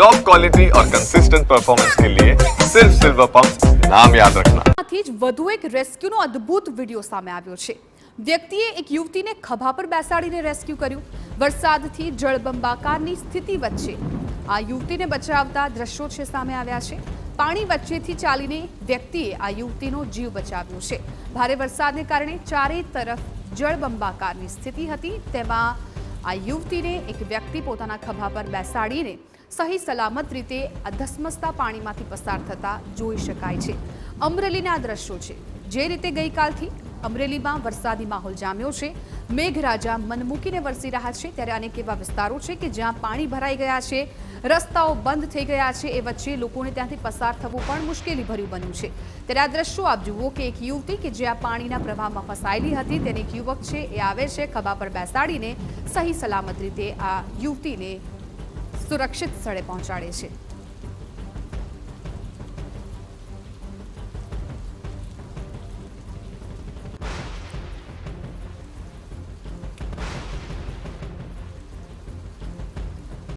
Top quality और consistent performance के लिए सिर्फ सिल्वर पंप नाम याद रखना। આથી જ વધુ એક રેસ્ક્યુનો અદ્ભુત વિડીયો સામે આવ્યો છે। વ્યક્તિએ એક યુવતીને ખભા પર બેસાડીને રેસ્ક્યુ કર્યું। વરસાદથી જળબંબાકારની સ્થિતિ વચ્ચે આ યુવતીને બચાવતા દ્રશ્યો છે સામે આવ્યા છે। પાણી વચ્ચેથી ચાલીને વ્યક્તિએ આ યુવતીનો જીવ બચાવ્યો છે। ભારે વરસાદને કારણે ચારે તરફ જળબંબાકારની સ્થિતિ હતી, તેમાં આ યુવતીને એક વ્યક્તિ પોતાના ખભા પર બેસાડીને સહી સલામત રીતે આ ધસમસતા પાણીમાંથી પસાર થતા જોઈ શકાય છે। અમરેલીના દ્રશ્યો છે। જે રીતે ગઈકાલથી અમરેલીમાં વરસાદી માહોલ જામ્યો છે, મેઘરાજા મન મૂકીને વરસી રહ્યા છે, ત્યારે અનેક એવા વિસ્તારો છે કે જ્યાં પાણી ભરાઈ ગયા છે, રસ્તાઓ બંધ થઈ ગયા છે, એ વચ્ચે લોકોને ત્યાંથી પસાર થવું પણ મુશ્કેલી ભર્યું બન્યું છે। ત્યારે આ દ્રશ્યો આપ જુઓ કે એક યુવતી કે જે આ પાણીના પ્રવાહમાં ફસાયેલી હતી, તેને એક યુવક છે એ આવે છે, ખભા પર બેસાડીને સહી સલામત રીતે આ યુવતીને સુરક્ષિત સ્થળે પહોંચાડે છે।